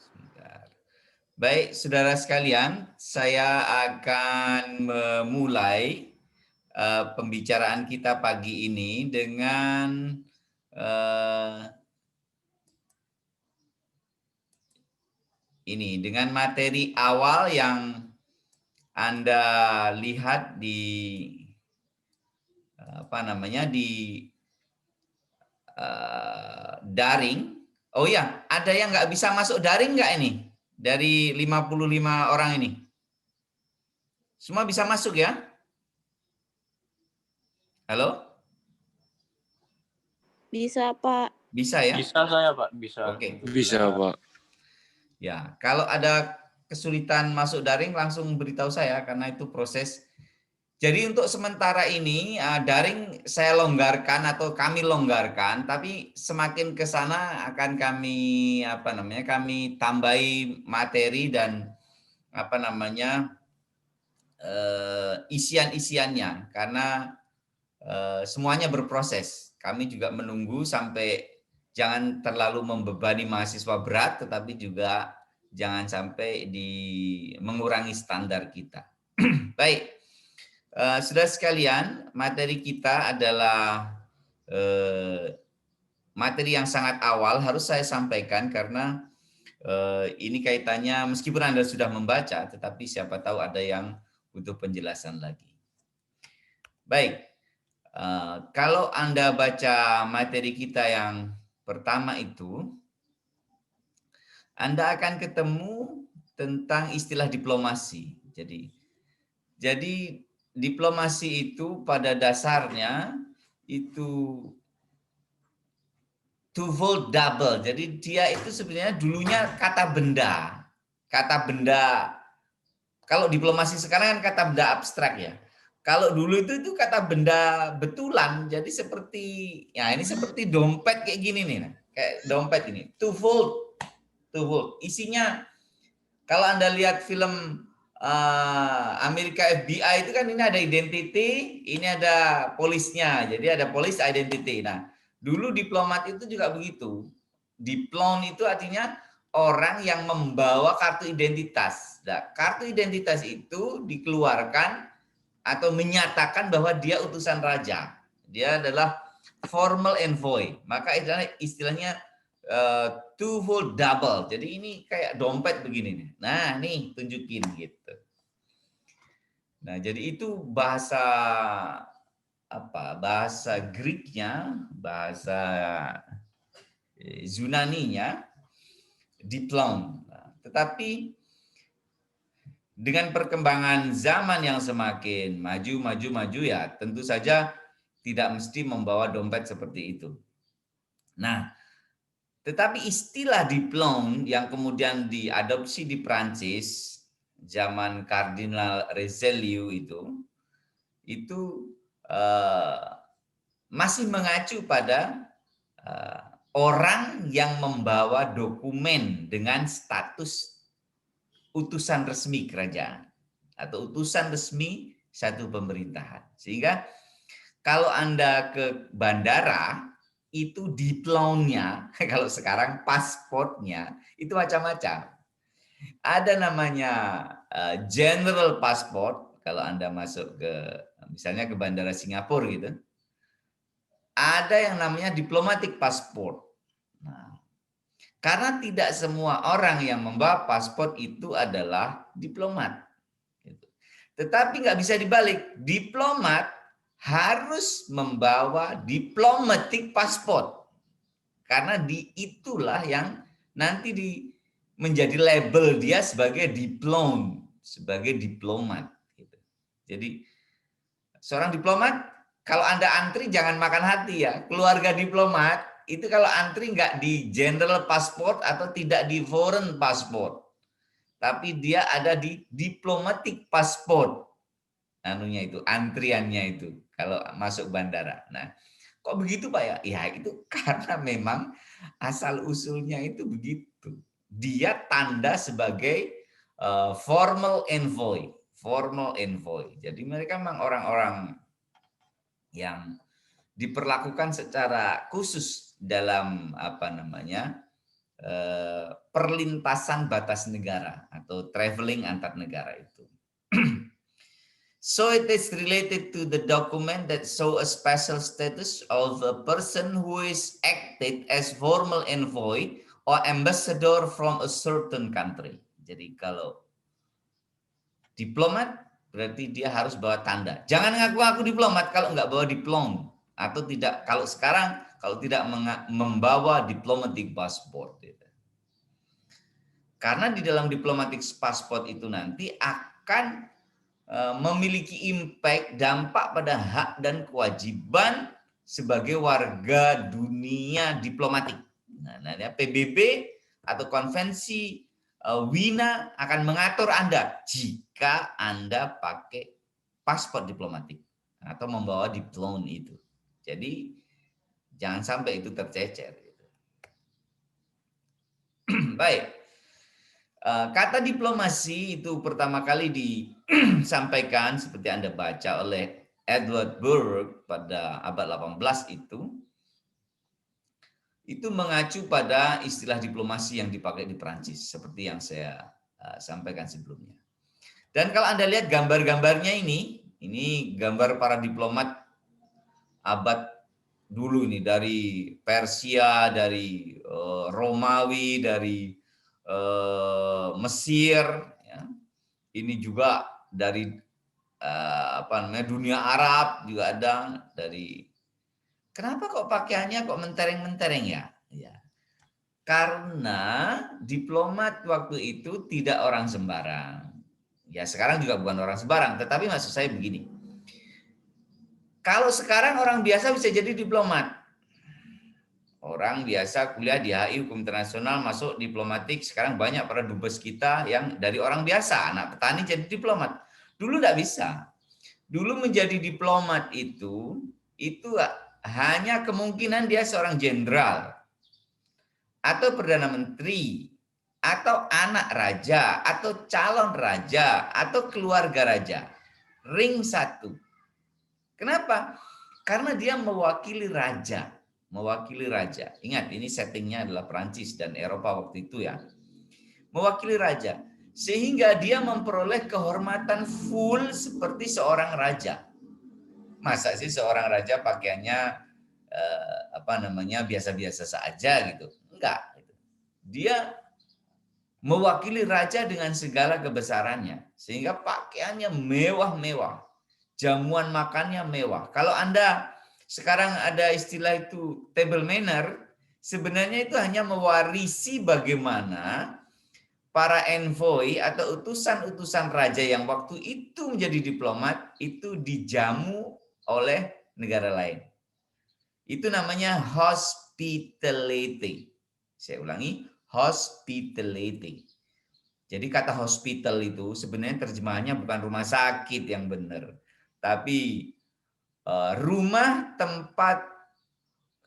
Sebentar. Baik, saudara sekalian, saya akan memulai pembicaraan kita pagi ini dengan dengan materi awal yang Anda lihat di daring. Oh ya, ada yang nggak bisa masuk daring nggak ini? Dari 55 orang ini. Semua bisa masuk ya? Halo? Bisa, Pak. Bisa ya? Bisa saya, Pak. Bisa. Oke. Bisa, Pak. Ya, kalau ada kesulitan masuk daring langsung beritahu saya karena itu proses. Jadi untuk sementara ini daring saya longgarkan atau kami longgarkan, tapi semakin ke sana akan kami kami tambahi materi dan isian-isiannya karena semuanya berproses. Kami juga menunggu sampai jangan terlalu membebani mahasiswa berat, tetapi juga jangan sampai mengurangi standar kita. Baik. Saudara sekalian, materi kita adalah materi yang sangat awal, harus saya sampaikan karena ini kaitannya meskipun Anda sudah membaca, tetapi siapa tahu ada yang butuh penjelasan lagi. Baik, kalau Anda baca materi kita yang pertama itu, Anda akan ketemu tentang istilah diplomasi. Jadi diplomasi itu pada dasarnya itu twofold double. Jadi dia itu sebenarnya dulunya kata benda. Kata benda, kalau diplomasi sekarang kan kata benda abstrak ya. Kalau dulu itu kata benda betulan. Jadi seperti, ya ini seperti dompet kayak gini nih. Kayak dompet ini. Twofold. Isinya, kalau Anda lihat film Amerika FBI itu kan ini ada identity, ini ada polisnya. Jadi ada police identity. Nah, dulu diplomat itu juga begitu. Diplom itu artinya orang yang membawa kartu identitas. Nah, kartu identitas itu dikeluarkan atau menyatakan bahwa dia utusan raja. Dia adalah formal envoy. Maka istilahnya twofold double. Jadi ini kayak dompet begini nih. Nah, nih tunjukin gitu. Nah, jadi itu bahasa bahasa Greeknya, bahasa Yunaninya diplom. Nah, tetapi dengan perkembangan zaman yang semakin maju ya, tentu saja tidak mesti membawa dompet seperti itu. Nah, tetapi istilah diplom yang kemudian diadopsi di Prancis zaman Kardinal Richelieu itu masih mengacu pada orang yang membawa dokumen dengan status utusan resmi kerajaan atau utusan resmi satu pemerintahan. Sehingga kalau Anda ke bandara, itu diplomnya, kalau sekarang pasportnya, itu macam-macam. Ada namanya general passport, kalau Anda masuk ke, misalnya ke bandara Singapura gitu. Ada yang namanya diplomatic passport. Nah, karena tidak semua orang yang membawa paspor itu adalah diplomat. Tetapi nggak bisa dibalik. Diplomat harus membawa diplomatic passport. Karena itulah yang nanti menjadi label dia sebagai sebagai diplomat. Jadi seorang diplomat, kalau Anda antri jangan makan hati ya. Keluarga diplomat itu kalau antri nggak di general passport atau tidak di foreign passport. Tapi dia ada di diplomatic passport. Antriannya itu kalau masuk bandara. Nah, kok begitu Pak ya? Ya itu karena memang asal usulnya itu begitu. Dia tanda sebagai formal envoy. Jadi mereka memang orang-orang yang diperlakukan secara khusus dalam perlintasan batas negara atau traveling antar negara itu. So it is related to the document that show a special status of a person who is acted as formal envoy or ambassador from a certain country. Jadi kalau diplomat berarti dia harus bawa tanda. Jangan ngaku-ngaku diplomat kalau nggak bawa diplom atau tidak. Kalau sekarang kalau tidak membawa diplomatic passport. Gitu. Karena di dalam diplomatic passport itu nanti akan memiliki impact, dampak pada hak dan kewajiban sebagai warga dunia diplomatik. Nah, PBB atau konvensi Wina akan mengatur Anda jika Anda pakai paspor diplomatik atau membawa diplom itu. Jadi jangan sampai itu tercecer. Baik. Kata diplomasi itu pertama kali disampaikan seperti Anda baca oleh Edward Burke pada abad 18 itu mengacu pada istilah diplomasi yang dipakai di Perancis seperti yang saya sampaikan sebelumnya. Dan kalau Anda lihat gambar-gambarnya ini gambar para diplomat abad dulu ini dari Persia, dari Romawi, dari Mesir, ya. Ini juga dari dunia Arab juga ada dari. Kenapa kok pakaiannya kok mentereng-mentereng ya? Ya. Karena diplomat waktu itu tidak orang sembarang. Ya sekarang juga bukan orang sembarang, tetapi maksud saya begini. Kalau sekarang orang biasa bisa jadi diplomat. Orang biasa kuliah di HI Hukum Internasional masuk diplomatik, sekarang banyak para dubes kita yang dari orang biasa, anak petani jadi diplomat. Dulu tidak bisa. Dulu menjadi diplomat itu hanya kemungkinan dia seorang jenderal atau perdana menteri atau anak raja atau calon raja atau keluarga raja. Ring 1. Kenapa? Karena dia mewakili raja. Mewakili raja. Ingat, ini settingnya adalah Perancis dan Eropa waktu itu ya. Mewakili raja. Sehingga dia memperoleh kehormatan full seperti seorang raja. Masa sih seorang raja pakaiannya biasa-biasa saja gitu. Enggak. Dia mewakili raja dengan segala kebesarannya. Sehingga pakaiannya mewah-mewah. Jamuan makannya mewah. Kalau Anda sekarang ada istilah itu table manner, sebenarnya itu hanya mewarisi bagaimana para envoy atau utusan-utusan raja yang waktu itu menjadi diplomat itu dijamu oleh negara lain. Itu namanya hospitality. Saya ulangi, hospitality. Jadi kata hospital itu sebenarnya terjemahannya bukan rumah sakit yang benar, tapi rumah tempat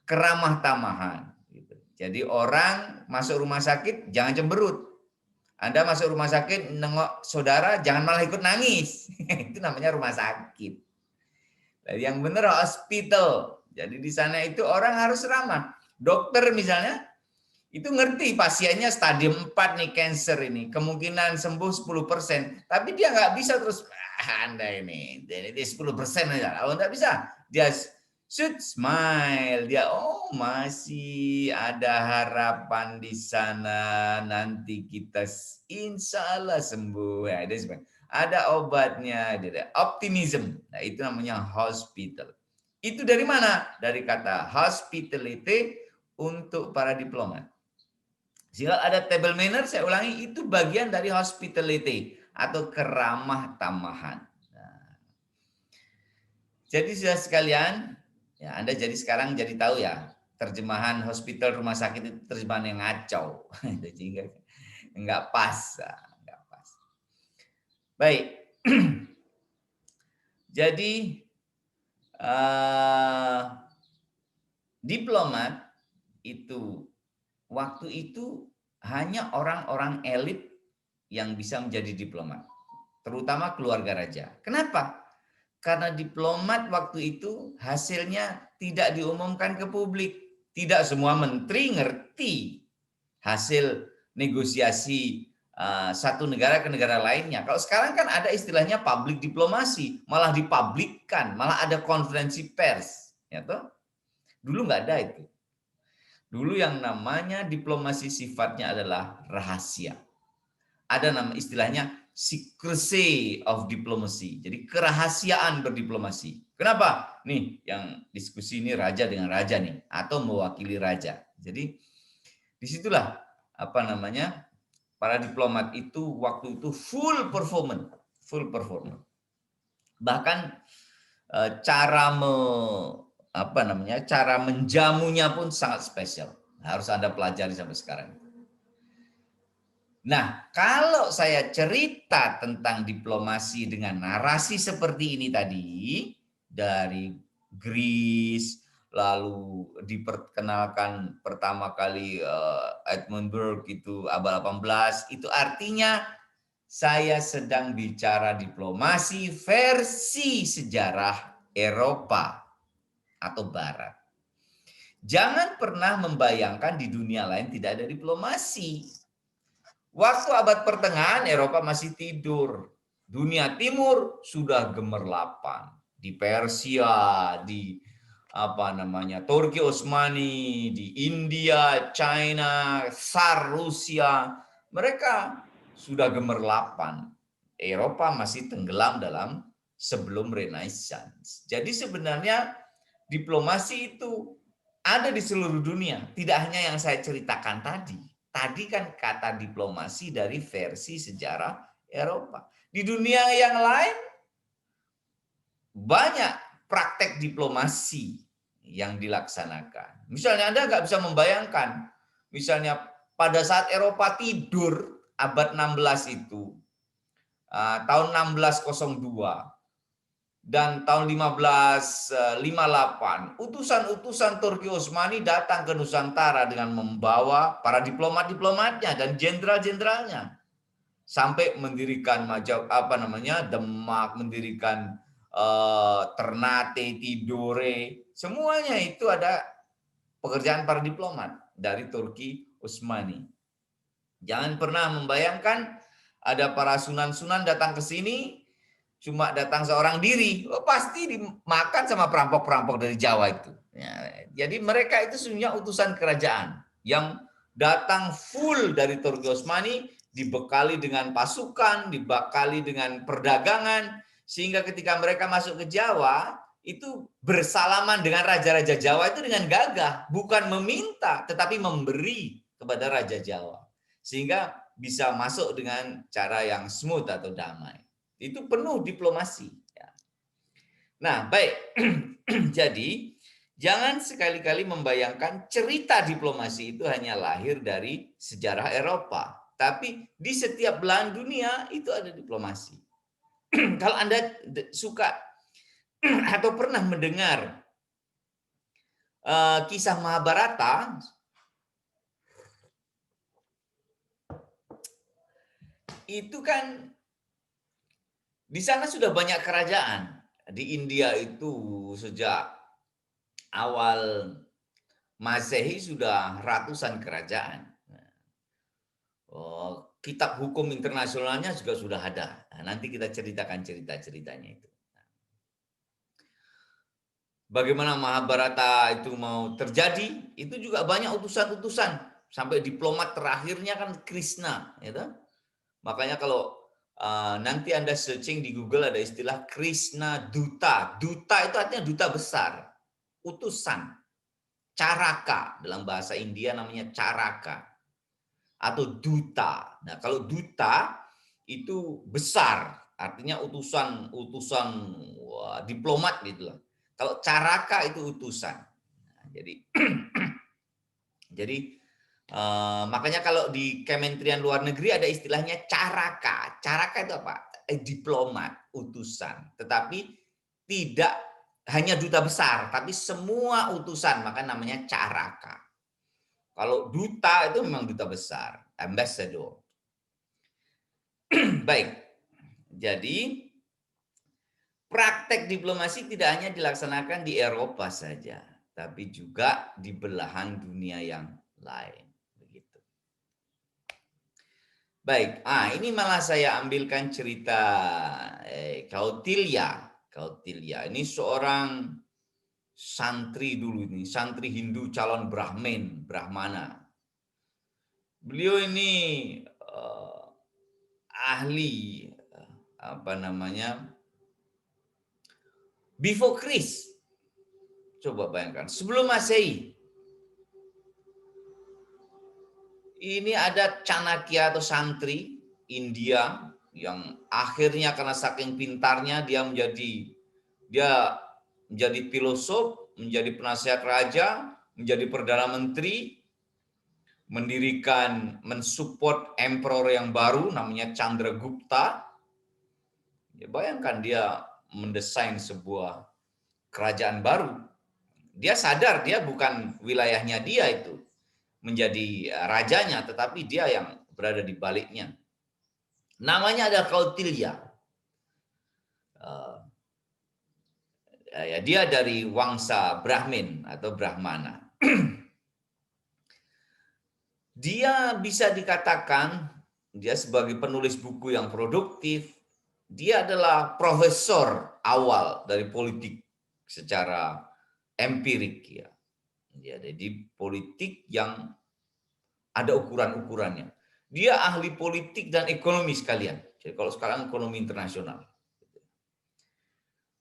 keramah tamahan. Jadi orang masuk rumah sakit jangan cemberut. Anda masuk rumah sakit nengok saudara jangan malah ikut nangis. Itu namanya rumah sakit. Yang benar hospital. Jadi di sana itu orang harus ramah. Dokter misalnya itu ngerti pasiennya stadium 4 nih cancer ini. Kemungkinan sembuh 10%. Tapi dia nggak bisa terus Anda ini 10% aja. Oh, enggak bisa. Dia should smile. Dia masih ada harapan di sana. Nanti kita insya Allah sembuh. Ya, ada obatnya. Ada optimism. Nah, itu namanya hospital. Itu dari mana? Dari kata hospitality untuk para diplomat. Jika ada table manner, saya ulangi, itu bagian dari hospitality atau keramah tamahan. Nah, jadi sudah sekalian, ya Anda jadi sekarang jadi tahu ya, terjemahan hospital rumah sakit itu terjemahan yang ngacau, jadi nggak pas, nggak pas. Baik, jadi diplomat itu waktu itu hanya orang-orang elit yang bisa menjadi diplomat, terutama keluarga raja. Kenapa? Karena diplomat waktu itu hasilnya tidak diumumkan ke publik, Tidak semua menteri ngerti hasil negosiasi satu negara ke negara lainnya. Kalau sekarang kan ada istilahnya public diplomasi, malah dipublikkan, malah ada konferensi pers, ya toh? Dulu nggak ada itu. Dulu yang namanya diplomasi sifatnya adalah rahasia. Ada nama istilahnya secrecy of diplomacy. Jadi kerahasiaan berdiplomasi. Kenapa? Nih yang diskusi ini raja dengan raja nih, atau mewakili raja. Jadi disitulah apa namanya para diplomat itu waktu itu full performance. Bahkan cara cara menjamunya pun sangat spesial. Harus Anda pelajari sampai sekarang. Nah, kalau saya cerita tentang diplomasi dengan narasi seperti ini tadi, dari Greece, lalu diperkenalkan pertama kali Edmund Burke itu abad 18, itu artinya saya sedang bicara diplomasi versi sejarah Eropa atau Barat. Jangan pernah membayangkan di dunia lain tidak ada diplomasi. Waktu abad pertengahan Eropa masih tidur. Dunia Timur sudah gemerlapan. Di Persia, di Turki Utsmani, di India, China, Tsar Rusia, mereka sudah gemerlapan. Eropa masih tenggelam dalam sebelum Renaissance. Jadi sebenarnya diplomasi itu ada di seluruh dunia, tidak hanya yang saya ceritakan tadi. Tadi kan kata diplomasi dari versi sejarah Eropa. Di dunia yang lain banyak praktek diplomasi yang dilaksanakan. Misalnya Anda nggak bisa membayangkan, misalnya pada saat Eropa tidur abad 16 itu, tahun 1602, dan tahun 1558, utusan-utusan Turki Utsmani datang ke Nusantara dengan membawa para diplomat-diplomatnya dan jenderal-jenderalnya, sampai mendirikan Demak, mendirikan Ternate, Tidore, semuanya itu ada pekerjaan para diplomat dari Turki Utsmani. Jangan pernah membayangkan ada para sunan-sunan datang ke sini cuma datang seorang diri, pasti dimakan sama perampok-perampok dari Jawa itu. Ya, jadi mereka itu sebenarnya utusan kerajaan yang datang full dari Turki Utsmani, dibekali dengan pasukan, dibekali dengan perdagangan, sehingga ketika mereka masuk ke Jawa, itu bersalaman dengan raja-raja Jawa itu dengan gagah, bukan meminta, tetapi memberi kepada raja Jawa. Sehingga bisa masuk dengan cara yang smooth atau damai. Itu penuh diplomasi. Nah, baik. Jadi, jangan sekali-kali membayangkan cerita diplomasi itu hanya lahir dari sejarah Eropa. Tapi di setiap belahan dunia itu ada diplomasi. Kalau Anda suka atau pernah mendengar kisah Mahabharata, itu kan di sana sudah banyak kerajaan. Di India itu sejak awal Masehi sudah ratusan kerajaan. Kitab hukum internasionalnya juga sudah ada. Nah, nanti kita ceritakan cerita-ceritanya itu. Bagaimana Mahabharata itu mau terjadi, itu juga banyak utusan-utusan. Sampai diplomat terakhirnya kan Krishna. Ya kan? Makanya kalau nanti Anda searching di Google ada istilah Krishna Duta. Duta itu artinya duta besar, utusan. Caraka, dalam bahasa India namanya caraka. Atau duta. Nah, kalau duta itu besar, artinya utusan diplomat gitu lah. Kalau caraka itu utusan. Nah, jadi makanya kalau di Kementerian Luar Negeri ada istilahnya caraka. Caraka itu apa? Diplomat, utusan. Tetapi tidak hanya duta besar, tapi semua utusan, maka namanya caraka. Kalau duta itu memang duta besar, ambassador. Baik, jadi praktek diplomasi tidak hanya dilaksanakan di Eropa saja, tapi juga di belahan dunia yang lain. Begitu. Baik, ini malah saya ambilkan cerita Kautilya. Kautilya ini seorang santri dulu ini, santri Hindu calon Brahmana. Beliau ini ahli before Christ. Coba bayangkan, sebelum Masehi. Ini ada Chanakya atau santri India yang akhirnya karena saking pintarnya dia menjadi filosof, menjadi penasihat raja, menjadi perdana menteri, mensupport emperor yang baru namanya Chandragupta. Ya, bayangkan dia mendesain sebuah kerajaan baru. Dia sadar dia bukan wilayahnya dia itu menjadi rajanya, tetapi dia yang berada di baliknya. Namanya adalah Kautilya. Dia dari wangsa Brahmin atau Brahmana. Dia bisa dikatakan dia sebagai penulis buku yang produktif. Dia adalah profesor awal dari politik secara empirik ya. Jadi politik yang ada ukuran-ukurannya. Dia ahli politik dan ekonomi sekalian. Jadi kalau sekarang ekonomi internasional.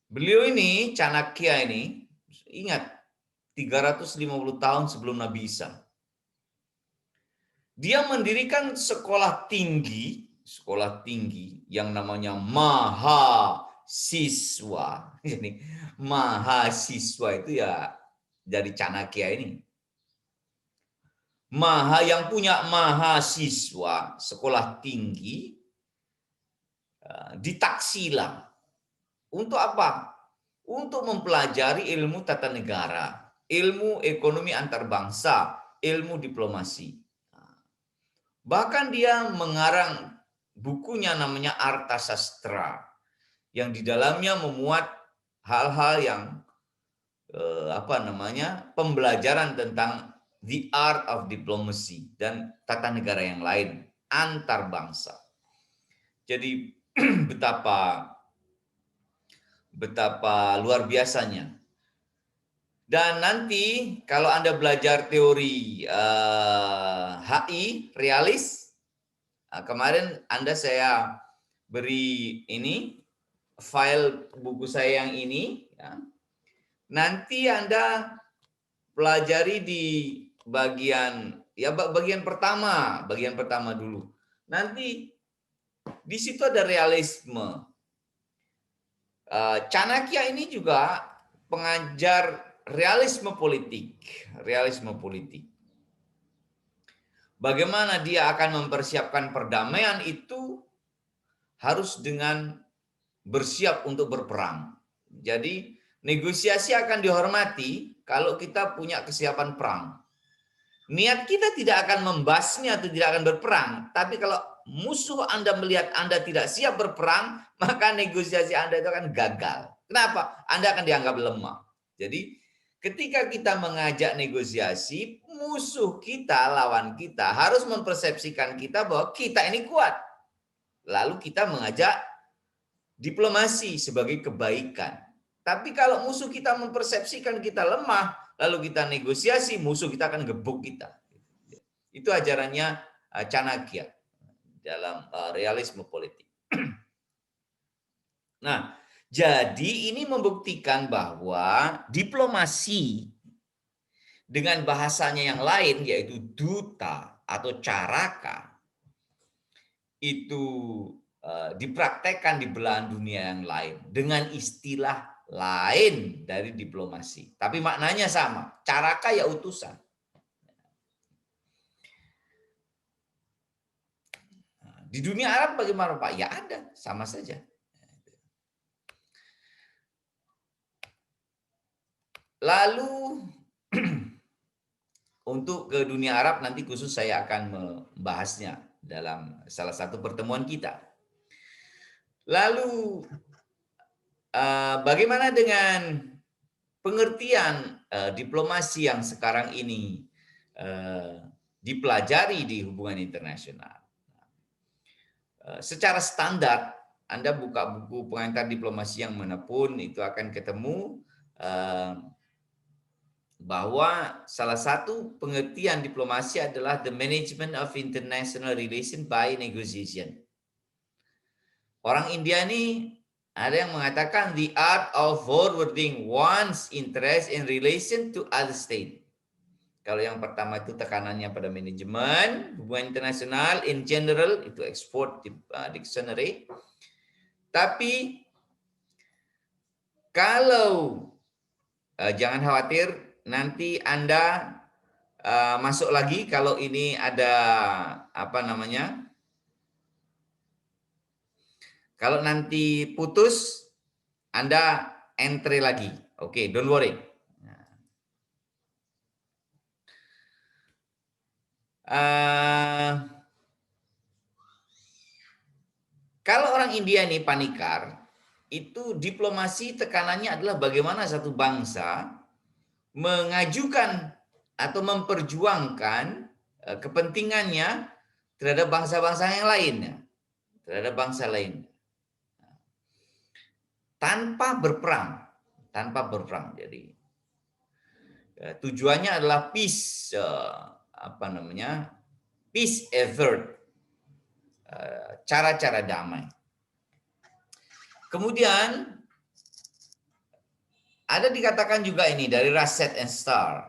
Beliau ini, Chanakya ini, ingat 350 tahun sebelum Nabi Isa. Dia mendirikan sekolah tinggi yang namanya mahasiswa. Jadi mahasiswa itu ya dari Chanakya ini. Yang punya mahasiswa sekolah tinggi di Taksila. Untuk apa? Untuk mempelajari ilmu tata negara, ilmu ekonomi antar bangsa, ilmu diplomasi. Bahkan dia mengarang bukunya namanya Arthasastra, yang di dalamnya memuat hal-hal yang pembelajaran tentang the art of diplomacy dan tata negara yang lain antar bangsa. Jadi betapa luar biasanya. Dan nanti kalau Anda belajar teori HI realis, kemarin saya beri ini file buku saya yang ini ya. Nanti Anda pelajari di bagian pertama dulu. Nanti di situ ada realisme. Chanakya ini juga pengajar realisme politik. Bagaimana dia akan mempersiapkan perdamaian itu harus dengan bersiap untuk berperang. Jadi negosiasi akan dihormati kalau kita punya kesiapan perang. Niat kita tidak akan membasmi atau tidak akan berperang. Tapi kalau musuh Anda melihat Anda tidak siap berperang, maka negosiasi Anda itu akan gagal. Kenapa? Anda akan dianggap lemah. Jadi ketika kita mengajak negosiasi, musuh kita, lawan kita harus mempersepsikan kita bahwa kita ini kuat. Lalu kita mengajak diplomasi sebagai kebaikan. Tapi kalau musuh kita mempersepsikan kita lemah, lalu kita negosiasi, musuh kita akan gebuk kita. Itu ajarannya Chanakya dalam realisme politik. Nah, jadi ini membuktikan bahwa diplomasi dengan bahasanya yang lain, yaitu duta atau caraka, itu dipraktekkan di belahan dunia yang lain dengan istilah lain dari diplomasi. Tapi maknanya sama, caraka ya utusan. Di dunia Arab bagaimana Pak? Ya ada, sama saja. Lalu untuk ke dunia Arab nanti khusus saya akan membahasnya dalam salah satu pertemuan kita. Lalu bagaimana dengan pengertian diplomasi yang sekarang ini dipelajari di hubungan internasional. Secara standar, Anda buka buku pengantar diplomasi yang manapun, itu akan ketemu bahwa salah satu pengertian diplomasi adalah the management of international relation by negotiation. Orang India ini ada yang mengatakan the art of forwarding one's interest in relation to other state. Kalau yang pertama itu tekanannya pada manajemen, hubungan internasional in general, itu export dictionary. Tapi kalau jangan khawatir, nanti Anda masuk lagi kalau ini ada apa namanya? Kalau nanti putus, Anda entry lagi. Oke, don't worry. Kalau orang India ini panikar, itu diplomasi tekanannya adalah bagaimana satu bangsa mengajukan atau memperjuangkan kepentingannya terhadap bangsa-bangsa yang lainnya, terhadap bangsa lain, tanpa berperang, Jadi tujuannya adalah peace, peace effort, cara-cara damai. Kemudian ada dikatakan juga ini dari Rasset and Starr,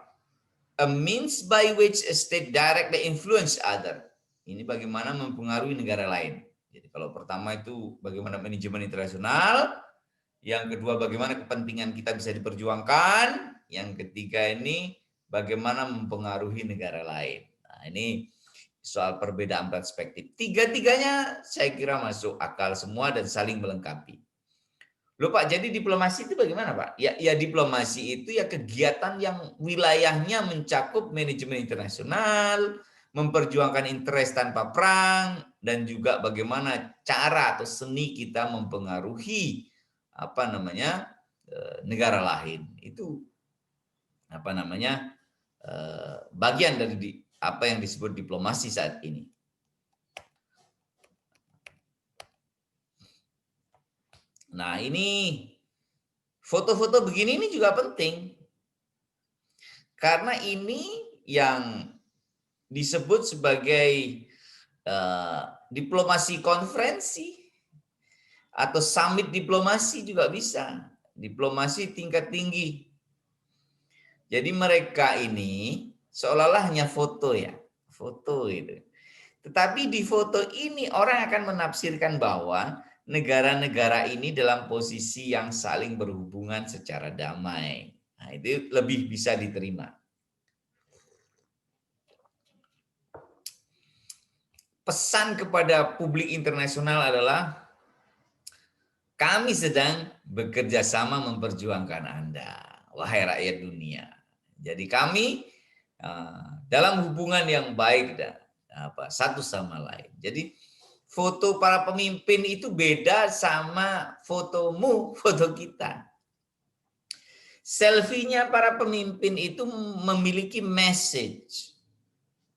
a means by which a state directly influence other. Ini bagaimana mempengaruhi negara lain. Jadi kalau pertama itu bagaimana manajemen internasional, yang kedua bagaimana kepentingan kita bisa diperjuangkan, yang ketiga ini bagaimana mempengaruhi negara lain. Nah, ini soal perbedaan perspektif. Tiga-tiganya saya kira masuk akal semua dan saling melengkapi. Loh Pak, jadi diplomasi itu bagaimana Pak? Ya diplomasi itu ya kegiatan yang wilayahnya mencakup manajemen internasional, memperjuangkan interest tanpa perang, dan juga bagaimana cara atau seni kita mempengaruhi negara lain. Itu bagian dari apa yang disebut diplomasi saat ini. Nah, ini foto-foto begini ini juga penting. Karena ini yang disebut sebagai diplomasi konferensi atau summit diplomasi juga bisa. Diplomasi tingkat tinggi. Jadi mereka ini seolah-olah hanya foto ya. Foto itu. Tetapi di foto ini orang akan menafsirkan bahwa negara-negara ini dalam posisi yang saling berhubungan secara damai. Nah, itu lebih bisa diterima. Pesan kepada publik internasional adalah kami sedang bekerja sama memperjuangkan Anda, wahai rakyat dunia. Jadi kami dalam hubungan yang baik dan satu sama lain. Jadi foto para pemimpin itu beda sama fotomu, foto kita. Selfie-nya para pemimpin itu memiliki message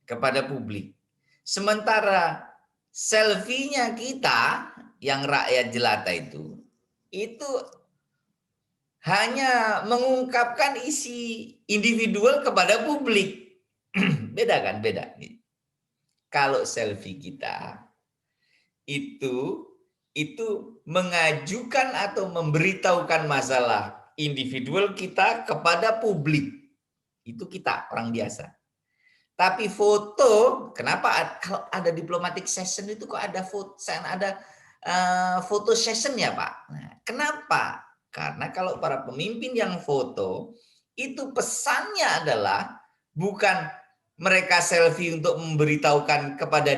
kepada publik. Sementara selfie-nya kita yang rakyat jelata itu hanya mengungkapkan isi individual kepada publik. Beda kan? Beda. Kalau selfie kita itu mengajukan atau memberitahukan masalah individual kita kepada publik. Itu kita, orang biasa. Tapi foto, kenapa kalau ada diplomatic session itu kok ada foto session ya Pak? Nah, kenapa? Karena kalau para pemimpin yang foto, itu pesannya adalah bukan mereka selfie untuk memberitahukan kepada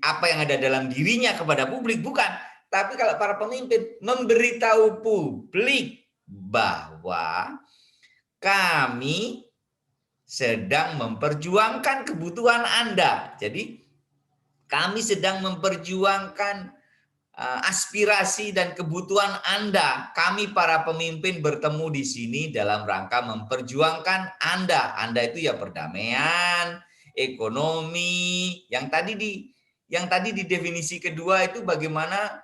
apa yang ada dalam dirinya kepada publik, bukan. Tapi kalau para pemimpin memberitahu publik bahwa kami sedang memperjuangkan kebutuhan Anda. Jadi kami sedang memperjuangkan aspirasi dan kebutuhan Anda. Kami para pemimpin bertemu di sini dalam rangka memperjuangkan Anda. Anda itu ya perdamaian, ekonomi. Yang tadi di definisi kedua itu bagaimana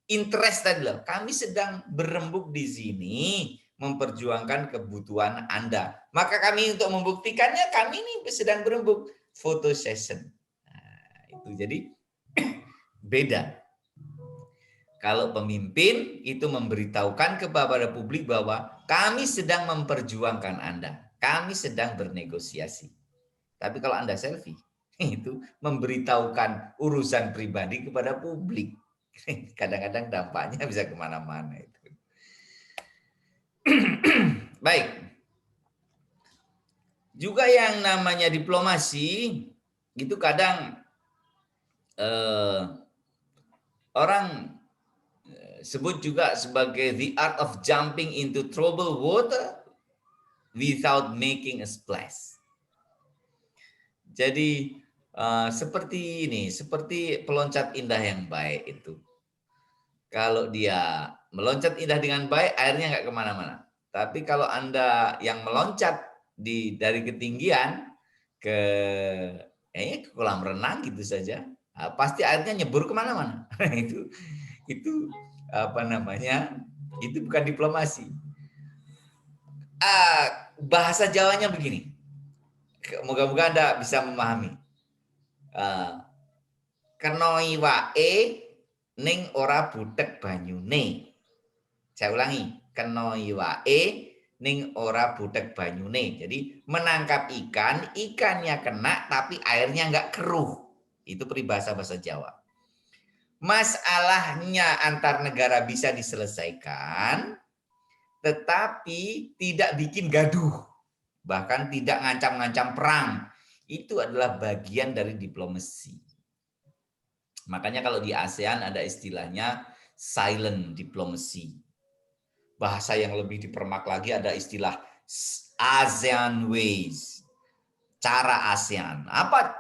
interest tadi loh. Kami sedang berembuk di sini memperjuangkan kebutuhan Anda. Maka kami untuk membuktikannya kami ini sedang berembuk foto session. Nah, itu jadi beda. Kalau pemimpin itu memberitahukan kepada publik bahwa kami sedang memperjuangkan Anda. Kami sedang bernegosiasi. Tapi kalau Anda selfie, itu memberitahukan urusan pribadi kepada publik. Kadang-kadang dampaknya bisa kemana-mana itu. Baik. Juga yang namanya diplomasi, itu kadang orang sebut juga sebagai the art of jumping into troubled water without making a splash. Jadi seperti ini, seperti peloncat indah yang baik itu. Kalau dia meloncat indah dengan baik, airnya nggak kemana-mana. Tapi kalau Anda yang meloncat dari ketinggian ke kolam renang gitu saja, pasti airnya nyebur kemana-mana. itu itu bukan diplomasi. Bahasa Jawanya begini, moga-moga Anda bisa memahami. Kenoi wae ning ora butek banyune. Saya ulangi, kenoi wae ning ora butek banyune. Jadi menangkap ikan, ikannya kena tapi airnya nggak keruh. Itu peribahasa bahasa Jawa. Masalahnya antar negara bisa diselesaikan, tetapi tidak bikin gaduh. Bahkan tidak ngancam-ngancam perang. Itu adalah bagian dari diplomasi. Makanya kalau di ASEAN ada istilahnya silent diplomacy. Bahasa yang lebih dipermak lagi ada istilah ASEAN ways. Cara ASEAN. Apa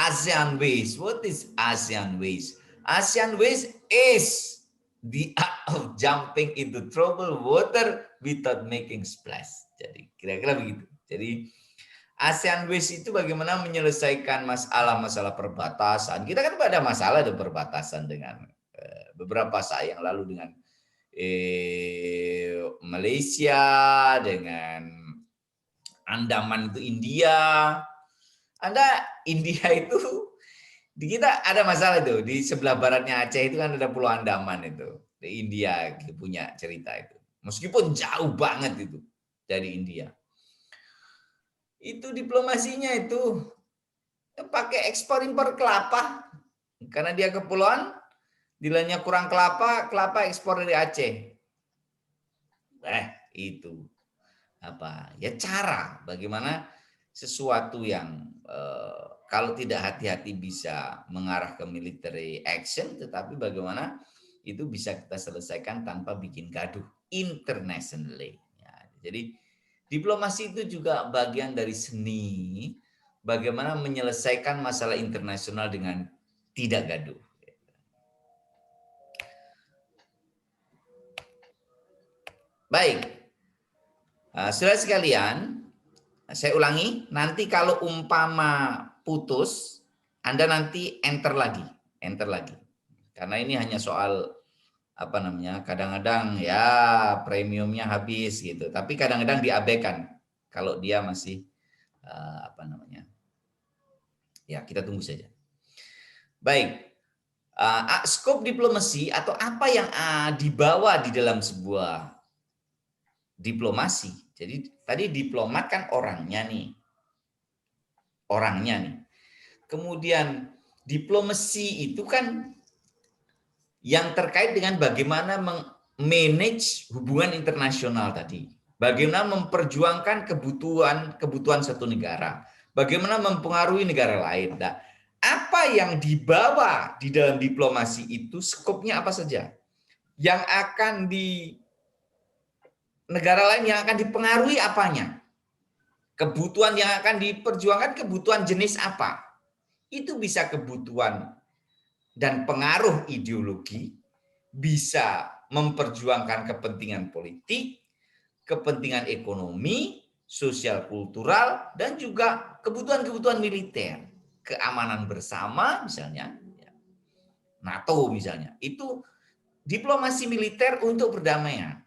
ASEAN ways? What is ASEAN ways? ASEAN ways is the art of jumping into troubled water without making splash. Jadi kira-kira begitu. Jadi ASEAN Ways itu bagaimana menyelesaikan masalah-masalah perbatasan. Kita kan ada masalah di perbatasan dengan beberapa saat yang lalu dengan Malaysia, dengan Andaman itu India. India itu di kita ada masalah itu di sebelah baratnya Aceh itu kan ada Pulau Andaman itu. Di India punya cerita itu. Meskipun jauh banget itu dari India. Itu diplomasinya itu pakai ekspor impor kelapa karena dia kepulauan, nilainya kurang kelapa ekspor dari Aceh. Itu cara bagaimana sesuatu yang kalau tidak hati-hati bisa mengarah ke military action, tetapi bagaimana itu bisa kita selesaikan tanpa bikin gaduh internationally. Ya, jadi diplomasi itu juga bagian dari seni bagaimana menyelesaikan masalah internasional dengan tidak gaduh. Baik, saudara sekalian, saya ulangi, nanti kalau umpama putus, Anda nanti enter lagi. Karena ini hanya soal kadang-kadang ya premiumnya habis gitu, tapi kadang-kadang diabaikan kalau dia masih ya kita tunggu saja. Baik, skop diplomasi atau apa yang dibawa di dalam sebuah diplomasi. Jadi tadi diplomat kan orangnya nih. Kemudian diplomasi itu kan yang terkait dengan bagaimana manage hubungan internasional tadi. Bagaimana memperjuangkan kebutuhan satu negara. Bagaimana mempengaruhi negara lain. Nah, apa yang dibawa di dalam diplomasi itu skopnya apa saja? Yang akan di negara lain yang akan dipengaruhi apanya? Kebutuhan yang akan diperjuangkan kebutuhan jenis apa? Itu bisa kebutuhan dan pengaruh ideologi bisa memperjuangkan kepentingan politik, kepentingan ekonomi, sosial kultural, dan juga kebutuhan-kebutuhan militer. Keamanan bersama misalnya, NATO misalnya, itu diplomasi militer untuk perdamaian.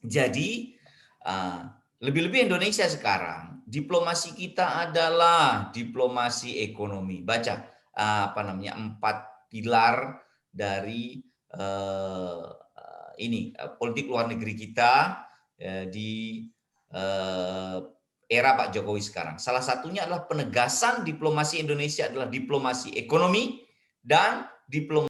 Jadi lebih-lebih Indonesia sekarang, diplomasi kita adalah diplomasi ekonomi. Baca 4 pilar dari politik luar negeri kita di era Pak Jokowi sekarang. Salah satunya adalah penegasan diplomasi Indonesia adalah diplomasi ekonomi dan diplomasi